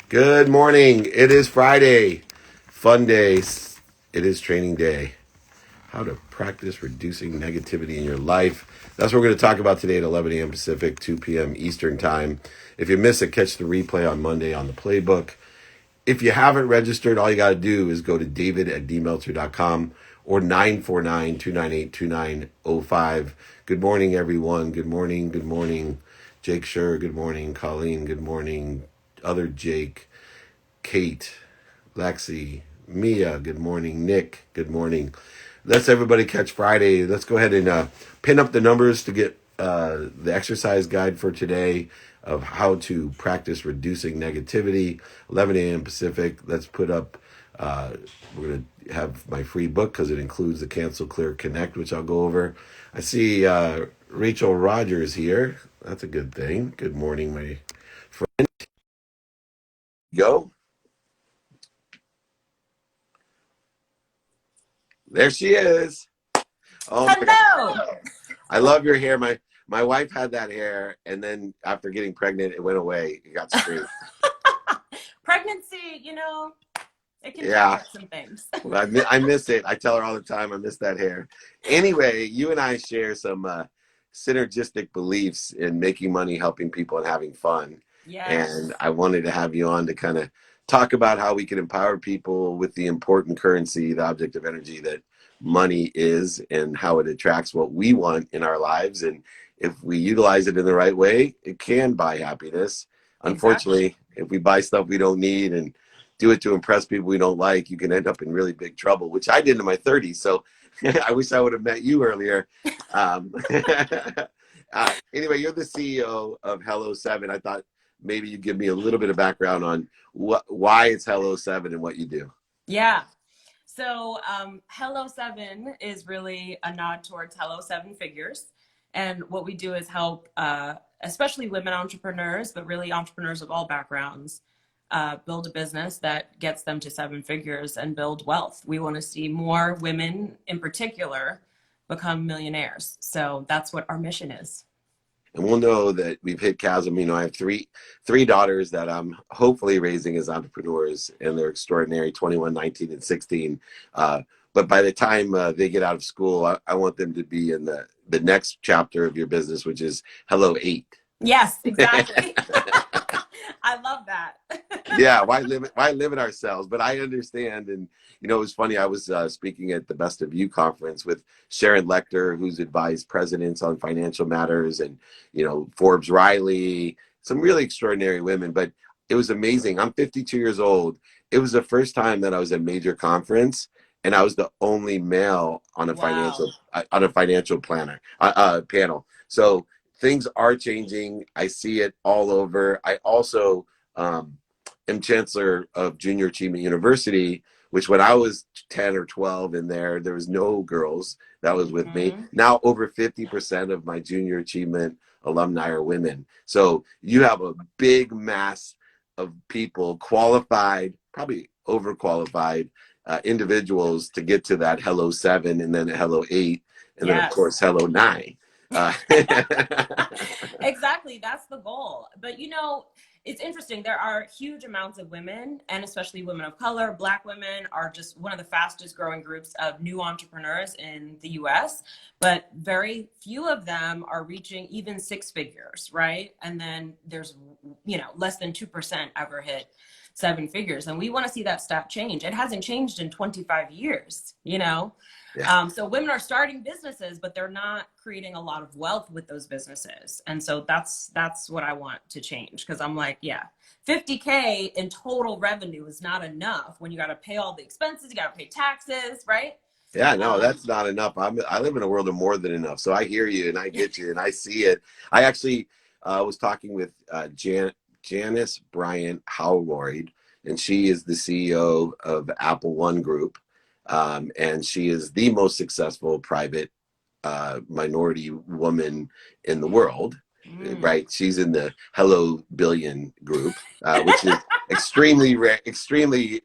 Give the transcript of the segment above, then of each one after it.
Good morning. It is Friday. Fun day. It is training day. How to practice reducing negativity in your life. That's what we're going to talk about today at 11 a.m. Pacific, 2 p.m. Eastern Time. If you miss it, catch the replay on Monday on the playbook. If you haven't registered, all you got to do is go to david@dmeltzer.com or 949-298-2905. Good morning, everyone. Good morning. Good morning. Jake Scher, good morning. Colleen, good morning. Other Jake, Kate, Lexi, Mia, good morning. Nick, good morning. Let's everybody catch Friday. Let's go ahead and pin up the numbers to get the exercise guide for today of how to practice reducing negativity. 11 a.m. Pacific. Let's put up, we're going to have my free book because it includes the Cancel, Clear, Connect, which I'll go over. I see Rachel Rogers here. That's a good thing. Good morning, my friend. Go. There she is. Oh my God. I love your hair. My wife had that hair, and then after getting pregnant, it went away. It got straight. Pregnancy, it can yeah. Some things. Well, I miss it. I tell her all the time I miss that hair. Anyway, you and I share some synergistic beliefs in making money, helping people, and having fun. Yes. And I wanted to have you on to kind of talk about how we can empower people with the important currency, the object of energy that money is, and how it attracts what we want in our lives. And if we utilize it in the right way, it can buy happiness. Unfortunately, if we buy stuff we don't need and do it to impress people we don't like, you can end up in really big trouble, which I did in my 30s. So I wish I would have met you earlier. Anyway, you're the CEO of Hello7. I thought maybe you'd give me a little bit of background on why it's Hello7 and what you do. Yeah. So Hello7 is really a nod towards Hello 7 Figures. And what we do is help, especially women entrepreneurs, but really entrepreneurs of all backgrounds, build a business that gets them to 7 figures and build wealth. We want to see more women in particular become millionaires. So that's what our mission is. And we'll know that we've hit chasm. I have three daughters that I'm hopefully raising as entrepreneurs, and they're extraordinary, 21, 19, and 16. But by the time they get out of school, I want them to be in the next chapter of your business, which is Hello 8. Yes, exactly. I love that. Yeah, why limit ourselves? But I understand. And, it was funny. I was speaking at the Best of You conference with Sharon Lechter, who's advised presidents on financial matters, and, Forbes Riley, some really extraordinary women. But it was amazing. I'm 52 years old. It was the first time that I was at a major conference, and I was the only male on a financial planner panel. So things are changing. I see it all over. I also am chancellor of Junior Achievement University, which when I was 10 or 12 in there was no girls that was with me. Now over 50% of my Junior Achievement alumni are women. So you have a big mass of people, qualified, probably overqualified individuals to get to that Hello 7 and then Hello 8 and then of course Hello 9. Exactly, that's the goal. But it's interesting. There are huge amounts of women, and especially women of color, Black women are just one of the fastest growing groups of new entrepreneurs in the US, but very few of them are reaching even 6 figures, right? And then there's, less than 2% ever hit 7 figures. And we want to see that stat change. It hasn't changed in 25 years, Yeah. So women are starting businesses, but they're not creating a lot of wealth with those businesses. And so that's what I want to change. Cause I'm like, 50K in total revenue is not enough when you got to pay all the expenses, you got to pay taxes, right? Yeah, no, that's not enough. I live in a world of more than enough. So I hear you and I get you and I see it. I actually was talking with Janice Bryant Howroyd, and she is the CEO of Apple One Group. And she is the most successful private minority woman in the world, right? She's in the Hello Billion group, which is extremely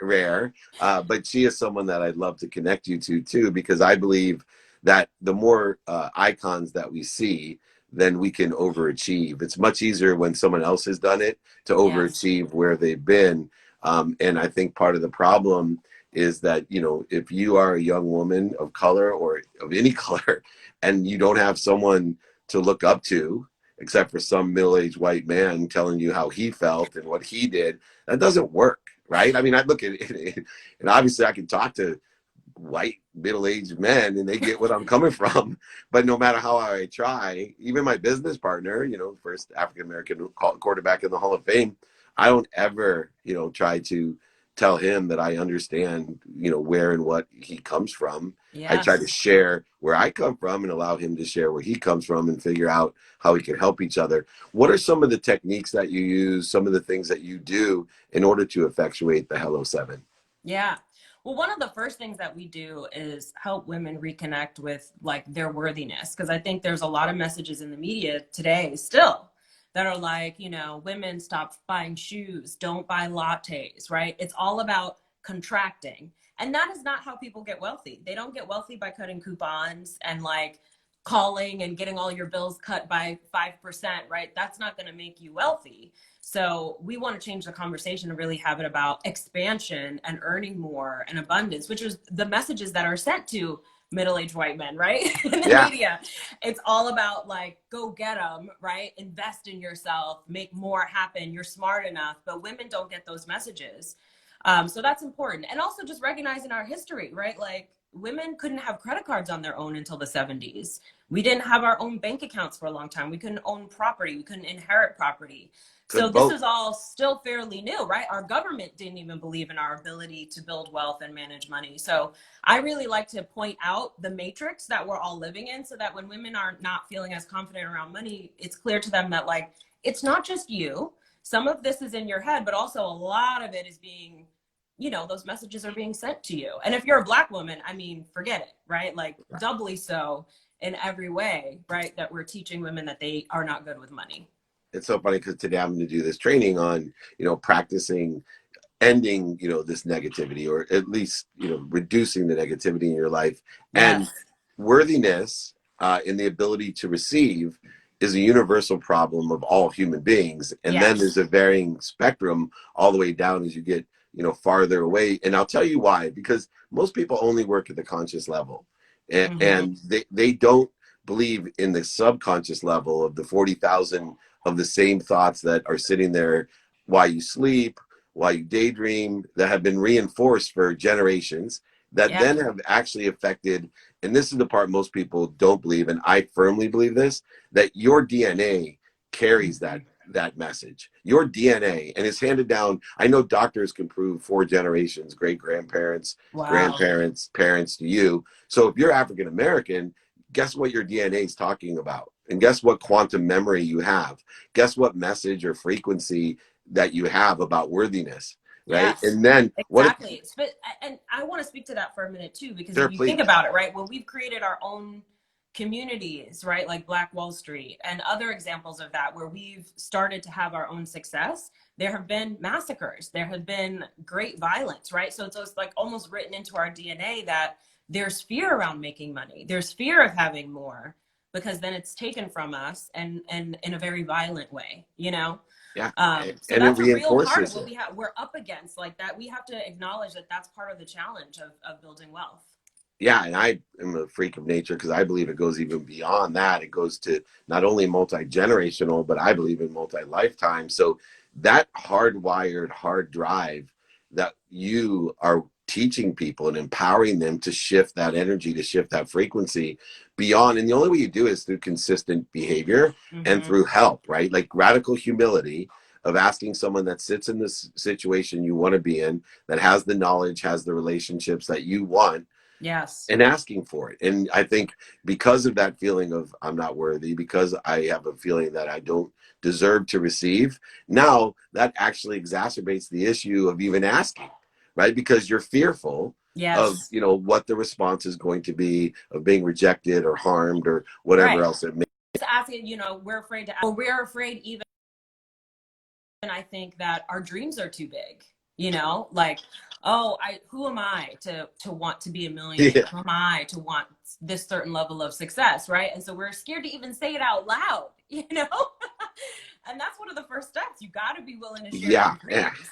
rare. But she is someone that I'd love to connect you to too, because I believe that the more icons that we see, then we can overachieve. It's much easier when someone else has done it to Yes. overachieve where they've been. And I think part of the problem is that, you know, if you are a young woman of color or of any color and you don't have someone to look up to, except for some middle-aged white man telling you how he felt and what he did, that doesn't work, right? I mean, I look at it, and obviously I can talk to white middle-aged men and they get what I'm coming from, but no matter how I try, even my business partner, you know, first African-American quarterback in the Hall of Fame, I don't ever, you know, try to tell him that I understand, you know, where and what he comes from. I try to Yes. share where I come from and allow him to share where he comes from and figure out how we can help each other. What are some of the techniques that you use, some of the things that you do in order to effectuate the Hello7? Yeah. Well, one of the first things that we do is help women reconnect with like their worthiness. Because I think there's a lot of messages in the media today still that are like, you know, women stop buying shoes, don't buy lattes, right? It's all about contracting. And that is not how people get wealthy. They don't get wealthy by cutting coupons and like calling and getting all your bills cut by 5%, right? That's not going to make you wealthy. So we want to change the conversation and really have it about expansion and earning more and abundance, which is the messages that are sent to middle-aged white men, right? In the Yeah. media. It's all about like, go get them, right? Invest in yourself, make more happen. You're smart enough, but women don't get those messages. So that's important. And also just recognizing our history, right? Like women couldn't have credit cards on their own until the 70s. We didn't have our own bank accounts for a long time. We couldn't own property. We couldn't inherit property. So Couldn't this vote. is all still fairly new, right? Our government didn't even believe in our ability to build wealth and manage money. So I really like to point out the matrix that we're all living in so that when women are not feeling as confident around money, it's clear to them that like, it's not just you. Some of this is in your head, but also a lot of it is being, you know, those messages are being sent to you. And if you're a Black woman, I mean, forget it, right? Like doubly so in every way, right? That we're teaching women that they are not good with money. It's so funny because today I'm going to do this training on, you know, practicing ending, you know, this negativity, or at least, you know, reducing the negativity in your life. And Yes. worthiness, in the ability to receive, is a universal problem of all human beings. And then Yes. there's a varying spectrum all the way down as you get, you know, farther away. And I'll tell you why, because most people only work at the conscious level, Mm-hmm. and they don't believe in the subconscious level of the 40,000 of the same thoughts that are sitting there while you sleep, while you daydream, that have been reinforced for generations, that Yeah. then have actually affected, and this is the part most people don't believe, and I firmly believe this, that your DNA carries that message. Your DNA, and it's handed down. I know doctors can prove 4 generations, great grandparents, Wow. grandparents, parents to you. So if you're African American, guess what your DNA is talking about? And guess what quantum memory you have? Guess what message or frequency that you have about worthiness, right? Yes. And then what if, Exactly. And I want to speak to that for a minute too, because if sure, you think please. about it, right, well, we've created our own communities, right, like Black Wall Street and other examples of that, where we've started to have our own success. There have been massacres, there have been great violence, right? So it's like almost written into our DNA that there's fear around making money, there's fear of having more, because then it's taken from us and in a very violent way, you know? Yeah. So And it that's a real part of reinforces what it. we're up against, like that. We have to acknowledge that that's part of the challenge of building wealth. Yeah, and I am a freak of nature because I believe it goes even beyond that. It goes to not only multi-generational, but I believe in multi-lifetime. So that hardwired hard drive that you are teaching people and empowering them to shift that energy, to shift that frequency beyond. And the only way you do is through consistent behavior and Mm-hmm. through help, right? Like radical humility of asking someone that sits in this situation you want to be in, that has the knowledge, has the relationships that you want, Yes. and asking for it. And I think because of that feeling of I'm not worthy, because I have a feeling that I don't deserve to receive, now that actually exacerbates the issue of even asking, right? Because you're fearful of, Yes. you know, what the response is going to be, of being rejected or harmed or whatever Right. else it may. Just asking, you know, we're afraid to, or we're afraid even, I think that our dreams are too big. you know, like, oh, who am I to want to be a millionaire? Yeah. Who am I to want this certain level of success, right? And so we're scared to even say it out loud, you know. And that's one of the first steps. You got to be willing to share your Yeah. Yeah. dreams.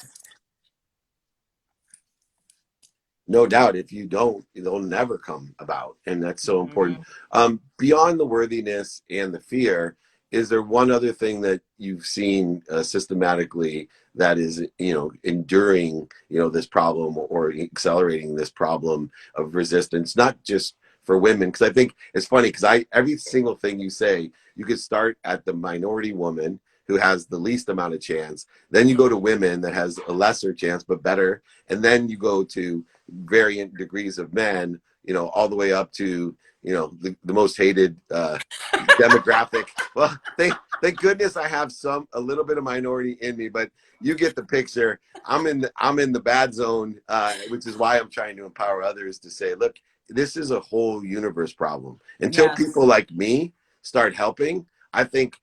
No doubt. If you don't, it'll never come about. And that's so important. Mm-hmm. Beyond the worthiness and the fear, is there one other thing that you've seen systematically that is, enduring, this problem or accelerating this problem of resistance, not just for women? Because I think it's funny because every single thing you say, you could start at the minority woman who has the least amount of chance. Then you go to women that has a lesser chance, but better. And then you go to variant degrees of men, all the way up to, the most hated demographic. Well, thank goodness I have a little bit of minority in me, but you get the picture. I'm in the bad zone, which is why I'm trying to empower others to say, look, this is a whole universe problem. Until Yes. people like me start helping, I think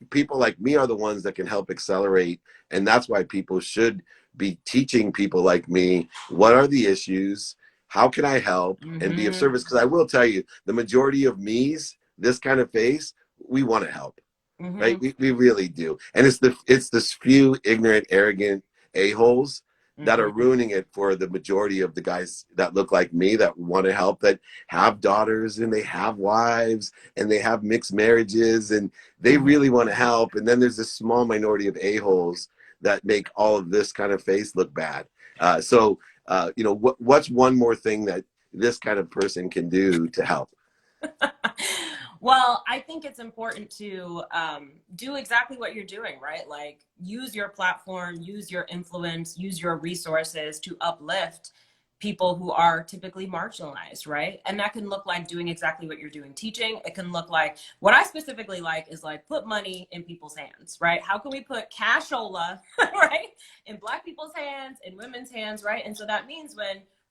people like me are the ones that can help accelerate. And that's why people should be teaching people like me, what are the issues, how can I help and be of Mm-hmm. service? Because I will tell you, the majority of me's, this kind of face, we want to help, right? Mm-hmm. We really do. And it's this few ignorant, arrogant a-holes that are Mm-hmm. ruining it for the majority of the guys that look like me, that want to help, that have daughters and they have wives and they have mixed marriages and they Mm-hmm. really want to help. And then there's this small minority of a-holes that make all of this kind of face look bad. What's one more thing that this kind of person can do to help? Well, I think it's important to do exactly what you're doing, right? Like use your platform, use your influence, use your resources to uplift people who are typically marginalized, right? And that can look like doing exactly what you're doing, teaching. It can look like what I specifically like is like put money in people's hands, right? How can we put cashola, right, in Black people's hands, in women's hands, right? And so that means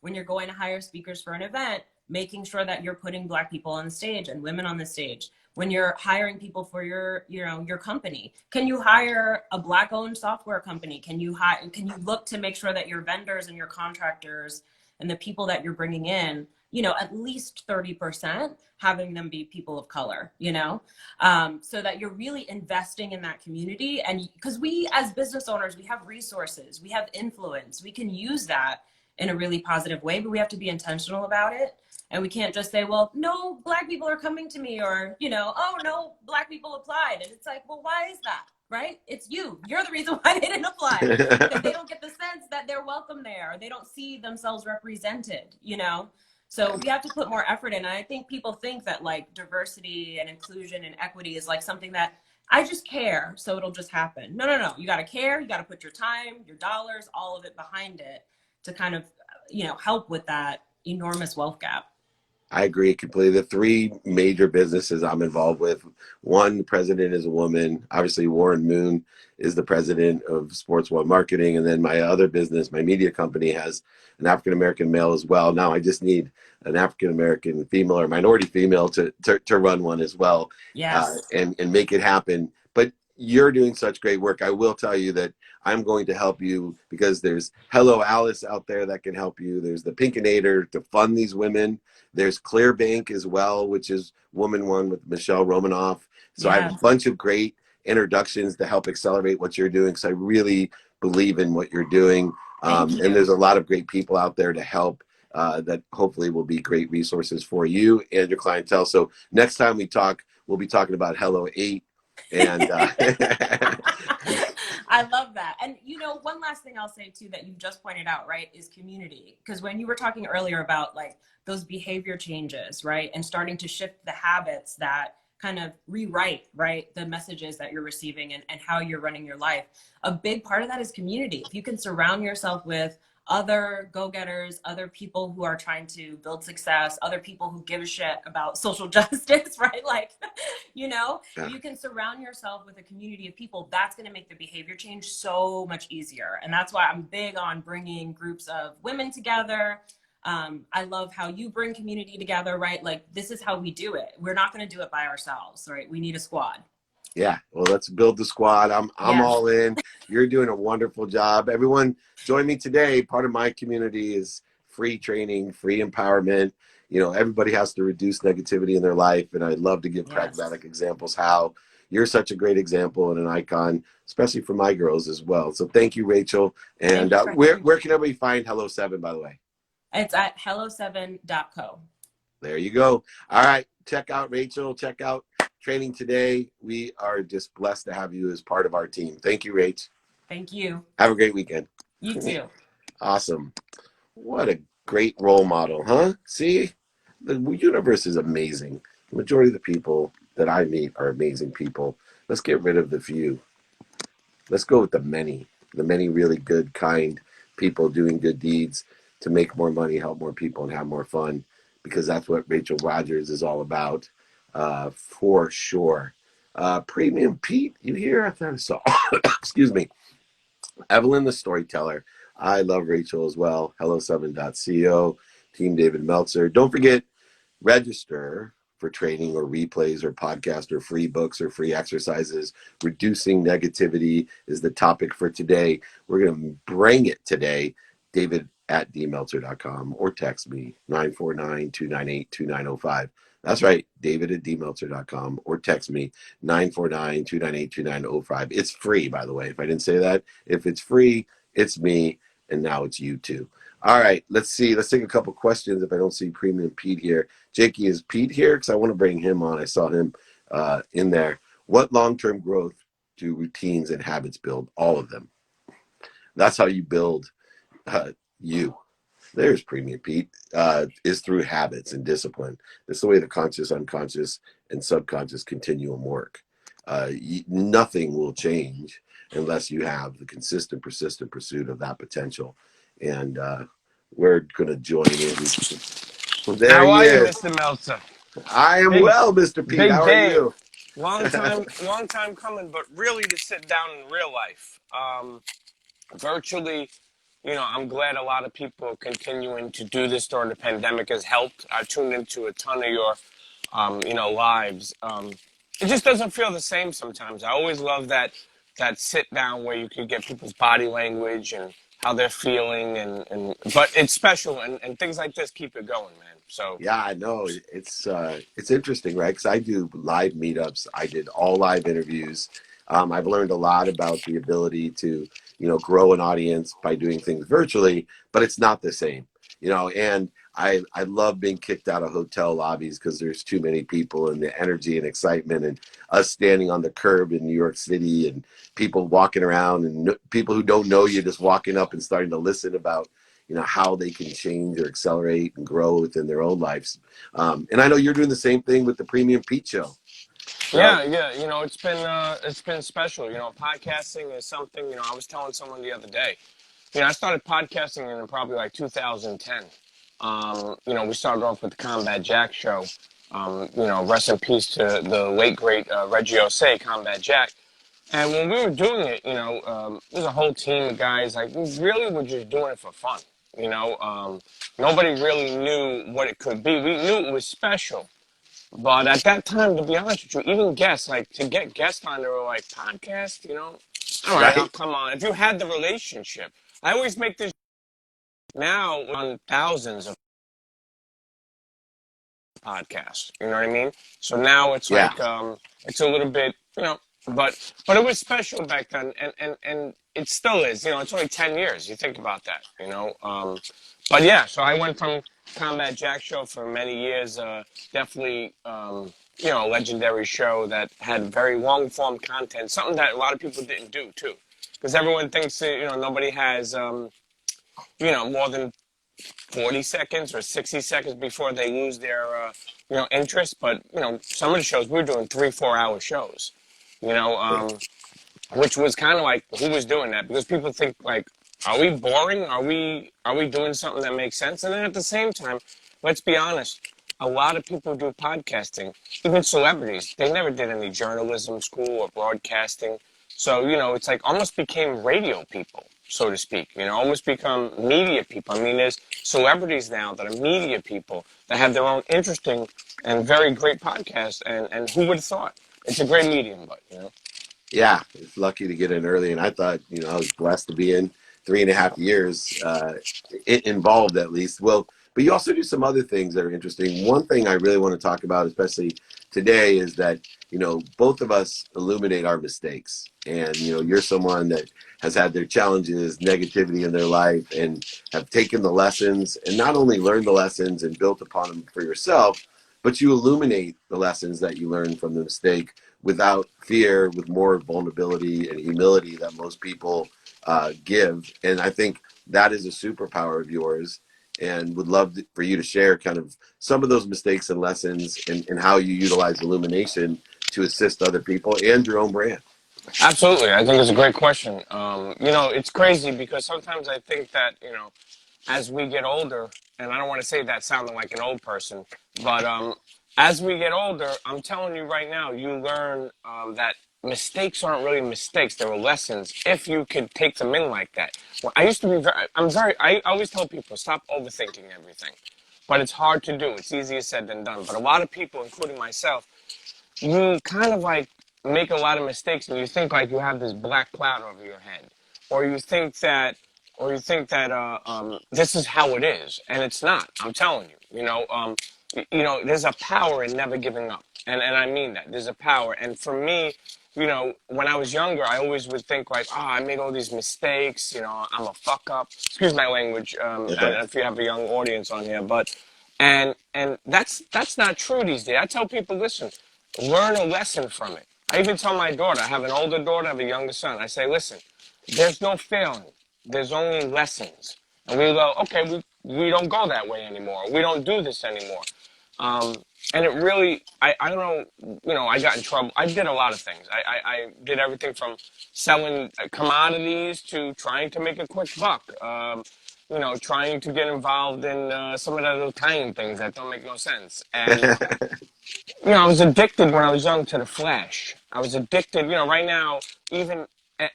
when you're going to hire speakers for an event, making sure that you're putting Black people on the stage and women on the stage. When you're hiring people for your company, can you hire a Black owned software company? Can you look to make sure that your vendors and your contractors and the people that you're bringing in, at least 30% having them be people of color, so that you're really investing in that community. And because we as business owners, we have resources, we have influence, we can use that in a really positive way, but we have to be intentional about it. And we can't just say, well, no Black people are coming to me, or, oh, no Black people applied. And it's like, well, why is that? Right? It's you. You're the reason why they didn't apply, because they don't get the sense that they're welcome there. Or they don't see themselves represented, So we have to put more effort in. And I think people think that like diversity and inclusion and equity is like something that I just care, so it'll just happen. No, no, no. You got to care. You got to put your time, your dollars, all of it behind it to kind of, help with that enormous wealth gap. I agree completely. The three major businesses I'm involved with, one, the president is a woman. Obviously, Warren Moon is the president of Sports One Marketing. And then my other business, my media company, has an African American male as well. Now I just need an African American female or minority female to run one as well, Yes. and make it happen. But you're doing such great work. I will tell you that I'm going to help you because there's Hello Alice out there that can help you. There's the Pinkinator to fund these women. There's Clearbank as well, which is Woman One with Michelle Romanoff. So I have a Yes. bunch of great introductions to help accelerate what you're doing. So I really believe in what you're doing. Thank And you. there's a lot of great people out there to help, that hopefully will be great resources for you and your clientele. So next time we talk, we'll be talking about Hello 8. And I love that. And one last thing I'll say too that you just pointed out, right, is community. Because when you were talking earlier about like those behavior changes, right, and starting to shift the habits that kind of rewrite, right, the messages that you're receiving and how you're running your life, a big part of that is community. If you can surround yourself with other go-getters, other people who are trying to build success, other people who give a shit about social justice, right? Like, you can surround yourself with a community of people. That's going to make the behavior change so much easier. And that's why I'm big on bringing groups of women together. I love how you bring community together, right? Like, this is how we do it. We're not going to do it by ourselves, right? We need a squad. Yeah, well, let's build the squad. I'm Yes. all in. You're doing a wonderful job. Everyone, join me today. Part of my community is free training, free empowerment. Everybody has to reduce negativity in their life, and I'd love to give Yes. pragmatic examples how you're such a great example and an icon, especially for my girls as well. So thank you, Rachel. And Thank you for where having where me. can everybody find Hello7, by the way? It's at Hello7 Co. There you go. All right. Check out Rachel. Check out Training Today. We are just blessed to have you as part of our team. Thank you, Rach. Thank you. Have a great weekend. You too. Awesome. What a great role model, huh? See, the universe is amazing. The majority of the people that I meet are amazing people. Let's get rid of the few. Let's go with the many really good, kind people doing good deeds to make more money, help more people, and have more fun, because that's what Rachel Rogers is all about, for sure. Premium Pete, you here? I thought I saw. Excuse me. Evelyn, the storyteller. I love Rachel as well. Hello7.co, Team David Meltzer. Don't forget, register for training or replays or podcast or free books or free exercises. Reducing negativity is the topic for today. We're going to bring it today. David at dmeltzer.com, or text me 949-298-2905. That's right, David at dmeltzer.com, or text me 949-298-2905. It's free, by the way. If I didn't say that, if it's free, it's me, and now it's you too. All right, let's see. Let's take a couple questions if I don't see Premium Pete here. Jakey, is Pete here? Because I want to bring him on. I saw him in there. What long-term growth do routines and habits build? All of them. That's how you build uh, you. There's Premium Pete. Is through habits and discipline. That's the way the conscious, unconscious, and subconscious continuum work. Nothing will change unless you have the consistent, persistent pursuit of that potential. And we're going to join in. Well, there How he are you, is. Mr. Meltzer? I am Big, well, Mr. Pete. Big How are day. you? Long time coming, but really to sit down in real life. Virtually, I'm glad a lot of people continuing to do this during the pandemic has helped. I tuned into a ton of your, lives. It just doesn't feel the same sometimes. I always love that sit down where you can get people's body language and how they're feeling, but it's special, and things like this keep it going, man. So. Yeah, I know. It's interesting, right? Because I do live meetups. I did all live interviews. I've learned a lot about the ability to, grow an audience by doing things virtually, but it's not the same, and I love being kicked out of hotel lobbies because there's too many people, and the energy and excitement, and us standing on the curb in New York City, and people walking around, and people who don't know you just walking up and starting to listen about how they can change or accelerate and grow within their own lives. And I know you're doing the same thing with the Premium Pete Show. So Yeah. It's been special. Podcasting is something. I was telling someone the other day. I started podcasting in probably like 2010. We started off with the Combat Jack show. Rest in peace to the late great Reggie Osei, Combat Jack. And when we were doing it, there's a whole team of guys. Like, we really were just doing it for fun. Nobody really knew what it could be. We knew it was special. But at that time, to be honest with you, even guests, like to get guests on, they were like, podcast, all right, I'll right, come on. If you had the relationship, I always make this now on thousands of podcasts. You know what I mean? So now it's yeah, like, it's a little bit, but it was special back then, and it still is. It's only 10 years. You think about that. But yeah, so I went from Combat Jack show for many years. Definitely, a legendary show that had very long form content. Something that a lot of people didn't do too, because everyone thinks that, nobody has, more than 40 seconds or 60 seconds before they lose their, interest. But, some of the shows we were doing 3-4 hour shows, you know, um, which was kind of like, who was doing that? Because people think like, are we boring? Are we doing something that makes sense? And then at the same time, let's be honest, a lot of people do podcasting, even celebrities. They never did any journalism school or broadcasting. So, it's like almost became radio people, so to speak, almost become media people. I mean, there's celebrities now that are media people that have their own interesting and very great podcasts. And who would have thought? it's a great medium, but you know. Yeah, it's lucky to get in early, and I thought, I was blessed to be in 3.5 years. It involved at least. Well, but you also do some other things that are interesting. One thing I really want to talk about, especially today, is that both of us illuminate our mistakes, and you're someone that has had their challenges, negativity in their life, and have taken the lessons, and not only learned the lessons and built upon them for yourself, but you illuminate the lessons that you learned from the mistake without fear, with more vulnerability and humility that most people give. And I think that is a superpower of yours. And would love for you to share kind of some of those mistakes and lessons, and how you utilize illumination to assist other people and your own brand. Absolutely, I think it's a great question. It's crazy because sometimes I think that as we get older, and I don't want to say that sounding like an old person, but as we get older, I'm telling you right now, you learn that mistakes aren't really mistakes; they were lessons. If you could take them in like that. Well, I used to be I always tell people stop overthinking everything, but it's hard to do. It's easier said than done. But a lot of people, including myself, you kind of like make a lot of mistakes and you think like you have this black cloud over your head, or you think that this is how it is, and it's not. I'm telling you, there's a power in never giving up, and I mean that. There's a power, and for me, when I was younger, I always would think like, oh, I made all these mistakes, I'm a fuck up. Excuse my language, if you have a young audience on here, but and that's not true these days. I tell people, listen, learn a lesson from it. I even tell my daughter, I have an older daughter, I have a younger son. I say, listen, there's no failing. There's only lessons. And we go, okay, we don't go that way anymore. We don't do this anymore. Um, and it really, I don't know, I got in trouble. I did a lot of things. I did everything from selling commodities to trying to make a quick buck. Trying to get involved in some of the little tiny things that don't make no sense. And I was addicted when I was young to the flash. I was addicted, right now, even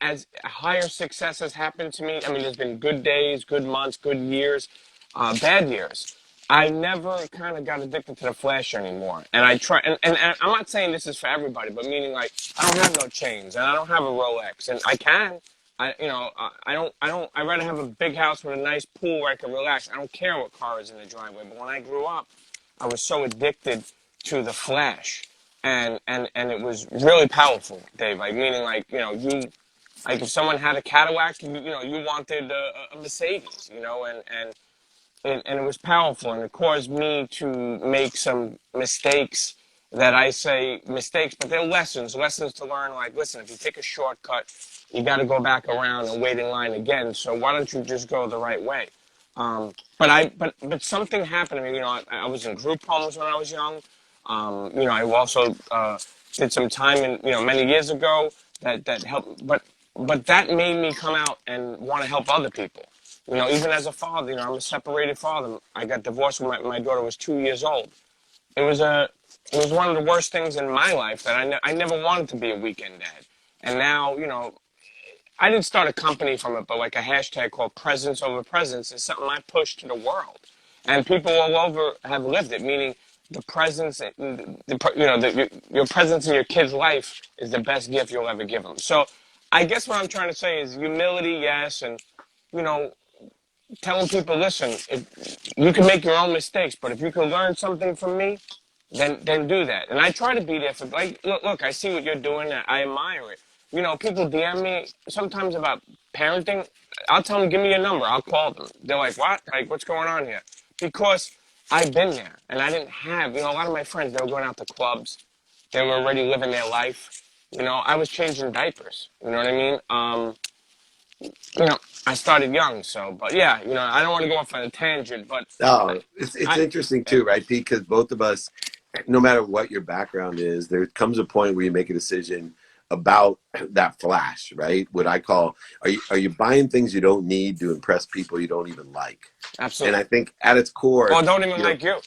as higher success has happened to me. I mean, there's been good days, good months, good years, bad years. I never kind of got addicted to the flash anymore. And I try, and I'm not saying this is for everybody, but meaning like, I don't have no chains and I don't have a Rolex, and I can. I'd rather have a big house with a nice pool where I can relax. I don't care what car is in the driveway. But when I grew up, I was so addicted to the flash, and it was really powerful, Dave. Like meaning, like you, like if someone had a Cadillac, you wanted a Mercedes, and it was powerful, and it caused me to make some mistakes that I say mistakes, but they're lessons to learn. Like, listen, if you take a shortcut, you got to go back around and wait in line again. So why don't you just go the right way? But something happened to me. I was in group homes when I was young. I also did some time many years ago that helped. But that made me come out and want to help other people. Even as a father, I'm a separated father. I got divorced when my daughter was 2 years old. It was one of the worst things in my life that I never wanted to be a weekend dad. And now, I didn't start a company from it, but like a hashtag called Presence Over Presence is something I push to the world. And people all over have lived it, meaning the presence, your presence in your kid's life is the best gift you'll ever give them. So I guess what I'm trying to say is humility, yes, and, telling people, listen, if you can make your own mistakes, but if you can learn something from me, then do that. And I try to be there for, like, look, I see what you're doing. I admire it. People DM me sometimes about parenting. I'll tell them, give me your number. I'll call them. They're like, what? Like, what's going on here? Because I've been there, and I didn't have, a lot of my friends, they were going out to clubs. They were already living their life. I was changing diapers. You know what I mean? I started young, but yeah, I don't want to go off on a tangent, but Oh, it's interesting too, right, Pete? Because both of us, no matter what your background is, there comes a point where you make a decision about that flash, right? What I call, are you buying things you don't need to impress people you don't even like? absolutely. And I think at its core, Well, don't even like you.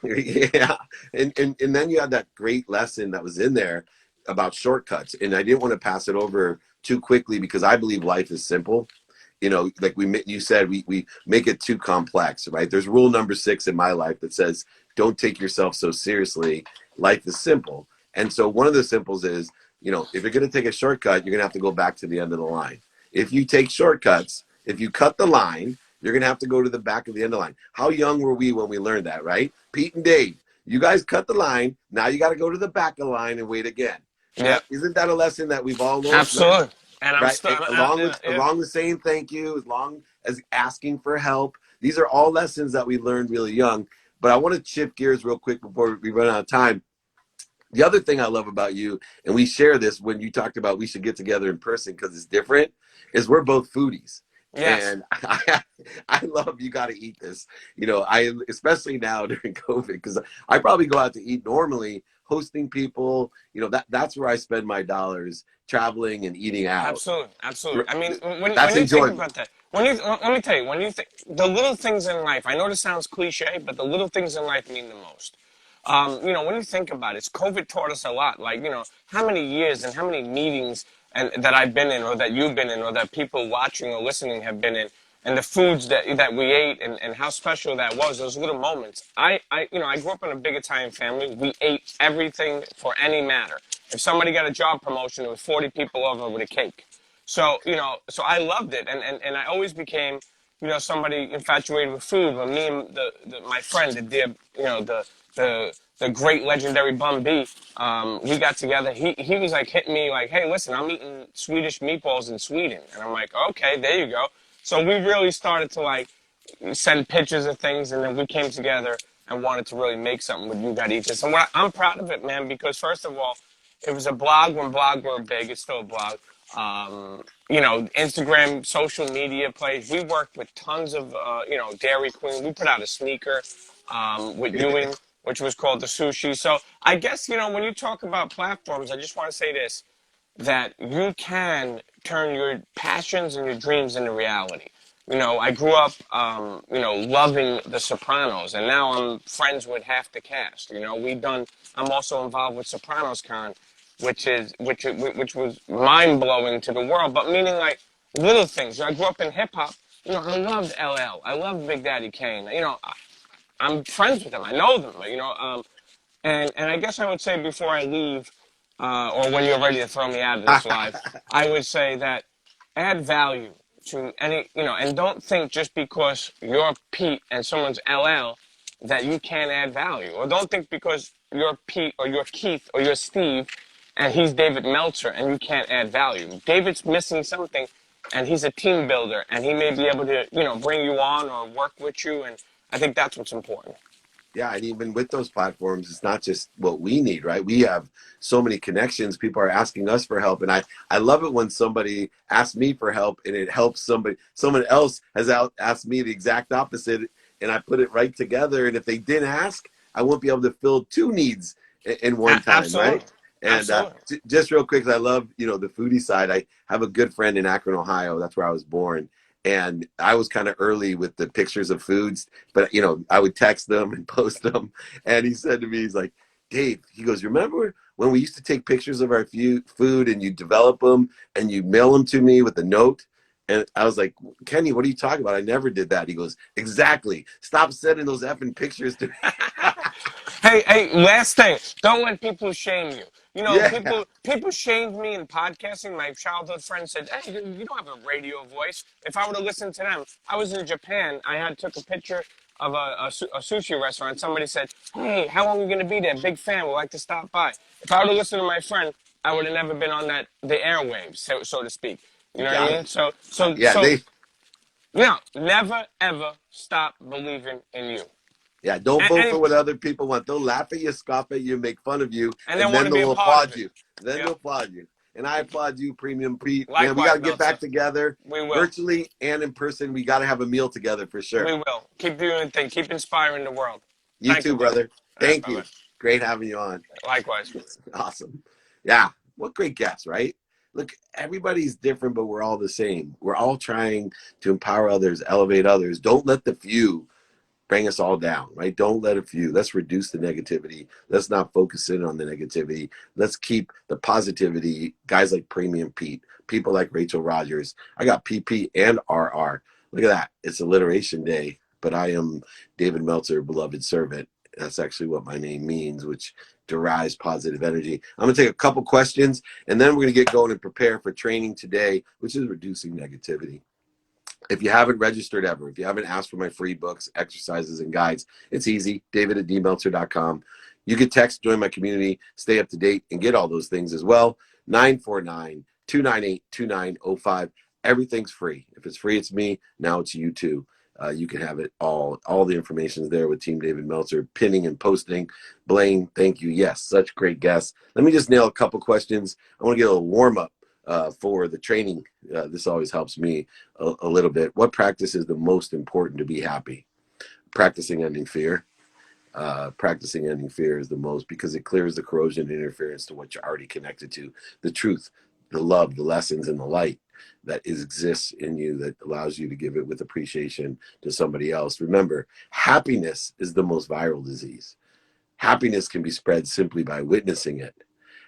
yeah, and then you had that great lesson that was in there about shortcuts, and I didn't want to pass it over too quickly because I believe life is simple. Like you said, we make it too complex, right? There's rule number 6 in my life that says, don't take yourself so seriously. Life is simple. And so one of the simples is, you know, if you're going to take a shortcut, you're going to have to go back to the end of the line. If you take shortcuts, if you cut the line, you're going to have to go to the back of the end of the line. How young were we when we learned that, right? Pete and Dave, you guys cut the line. Now you got to go to the back of the line and wait again. Yeah, Isn't that a lesson that we've all learned? absolutely. And I'm Right? still, yeah. Along with saying thank you, as long as asking for help. These are all lessons that we learned really young. But I want to shift gears real quick before we run out of time. The other thing I love about you, and we share this when you talked about we should get together in person because it's different, is we're both foodies. Yes. And I love you got to eat this. You know, especially now during COVID, because I probably go out to eat normally, hosting people. You know, that's where I spend my dollars, traveling and eating out. Absolutely, absolutely. I mean, when you enjoyable. think about that, let me tell you, when you think the little things in life, I know this sounds cliche, but the little things in life mean the most. You know, when you think about it, COVID taught us a lot. Like, you know, how many years and how many meetings that I've been in, or that you've been in, or that people watching or listening have been in, and the foods that we ate, and how special that was. Those little moments. You know, I grew up in a big Italian family. We ate everything for any matter. If somebody got a job promotion, there was 40 people over with a cake. So, you know, so I loved it, and I always became, you know, somebody infatuated with food. When me and my friend, the great legendary Bun B, we got together. He was like hitting me like, hey, listen, I'm eating Swedish meatballs in Sweden, and I'm like, okay, there you go. So we really started to like send pictures of things, and then we came together and wanted to really make something with You Gotta Eat This. And I'm proud of it, man, because first of all, it was a blog when blogs were big. It's still a blog. You know, Instagram, social media plays. We worked with tons of, you know, Dairy Queen. We put out a sneaker with Ewing, which was called the Sushi. So I guess, you know, when you talk about platforms, I just want to say this, that you can turn your passions and your dreams into reality. You know, I grew up, you know, loving The Sopranos, and now I'm friends with half the cast. You know, I'm also involved with Sopranos Con, which was mind blowing to the world. But meaning like little things. I grew up in hip hop. You know, I loved LL. I loved Big Daddy Kane. You know, I'm friends with them. I know them. You know, and I guess I would say before I leave, or when you're ready to throw me out of this live, I would say that add value to any, you know, and don't think just because you're Pete and someone's LL that you can't add value. Or don't think because you're Pete or you're Keith or you're Steve and he's David Meltzer and you can't add value. David's missing something and he's a team builder and he may be able to, you know, bring you on or work with you. And I think that's what's important. Yeah, and even with those platforms, it's not just what we need, right? We have so many connections. People are asking us for help, and I love it when somebody asks me for help, and it helps somebody. Someone else has asked me the exact opposite, and I put it right together. And if they didn't ask, I won't be able to fill two needs in one time, Absolutely. right? And just real quick, 'cause I love, you know, the foodie side. I have a good friend in Akron, Ohio. That's where I was born. And I was kind of early with the pictures of foods, but, you know, I would text them and post them. And he said to me, he's like, Dave, he goes, remember when we used to take pictures of our food and you develop them and you mail them to me with a note? And I was like, Kenny, what are you talking about? I never did that. He goes, exactly. Stop sending those effing pictures to me. Hey, last thing. Don't let people shame you. You know, Yeah. people shamed me in podcasting. My childhood friends said, hey, you don't have a radio voice. If I were to listen to them, I was in Japan. I took a picture of a sushi restaurant. Somebody said, hey, how long are you going to be there? Big fan. Would like to stop by. If I were to listen to my friend, I would have never been on the airwaves, so to speak. You know what I mean? Yeah, no, never, ever stop believing in you. yeah, don't vote for what other people want. They'll laugh at you, scoff at you, make fun of you, and then they'll applaud you. Yep. They'll applaud you. And I applaud you, Premium Pete. Likewise, man, we got to get Meltzer. back together. We will. Virtually and in person. We got to have a meal together for sure. We will. Keep doing your thing. Keep inspiring the world. You too, brother. Thank you. Bye-bye. Great having you on. Likewise. Awesome. Yeah, what great guests, right? Look, everybody's different, but we're all the same. We're all trying to empower others, elevate others. Don't let the few bring us all down, right? Don't let a few. Let's reduce the negativity. Let's not focus in on the negativity. Let's keep the positivity. Guys like Premium Pete, people like Rachel Rogers. I got PP and RR. Look at that. It's alliteration day, but I am David Meltzer, beloved servant. That's actually what my name means, which derives positive energy. I'm going to take a couple questions, and then we're going to get going and prepare for training today, which is reducing negativity. If you haven't registered ever, if you haven't asked for my free books, exercises, and guides, it's easy. David@dmeltzer.com. You can text, join my community, stay up to date, and get all those things as well. 949-298-2905. Everything's free. If it's free, it's me. Now it's you too. You can have it all. All the information is there with Team David Meltzer, pinning and posting. Blaine, thank you. Yes, such great guests. Let me just nail a couple questions. I want to get a little warm up for the training. This always helps me a little bit. What practice is the most important to be happy? Practicing ending fear. Practicing ending fear is the most, because it clears the corrosion and interference to what you're already connected to, the truth, the love, the lessons, and the light that exists in you that allows you to give it with appreciation to somebody else. Remember, happiness is the most viral disease. Happiness can be spread simply by witnessing it.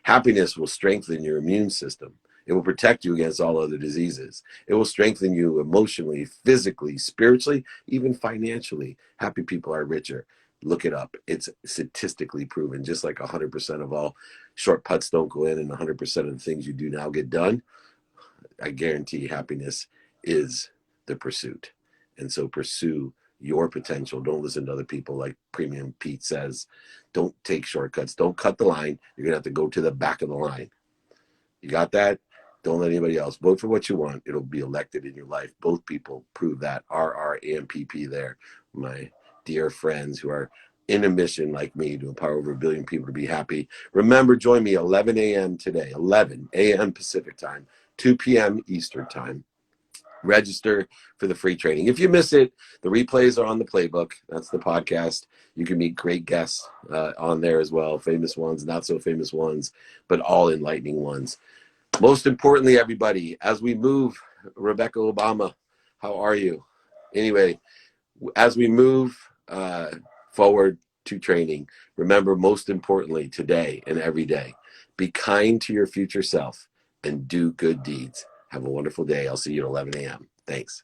Happiness will strengthen your immune system. It will protect you against all other diseases. It will strengthen you emotionally, physically, spiritually, even financially. Happy people are richer. Look it up. It's statistically proven. Just like 100% of all short putts don't go in and 100% of the things you do now get done, I guarantee happiness is the pursuit. And so pursue your potential. Don't listen to other people, like Premium Pete says. Don't take shortcuts. Don't cut the line. You're going to have to go to the back of the line. You got that? Don't let anybody else vote for what you want. It'll be elected in your life. Both people prove that. RR and PP there. My dear friends who are in a mission like me to empower over 1 billion people to be happy. Remember, join me 11 a.m. today, 11 a.m. Pacific time, 2 p.m. Eastern time. Register for the free training. If you miss it, the replays are on the playbook. That's the podcast. You can meet great guests on there as well, famous ones, not so famous ones, but all enlightening ones. Most importantly, everybody, as we move, Rebecca Obama, how are you? Anyway, as we move forward to training, remember, most importantly, today and every day, be kind to your future self and do good deeds. Have a wonderful day. I'll see you at 11 a.m. Thanks.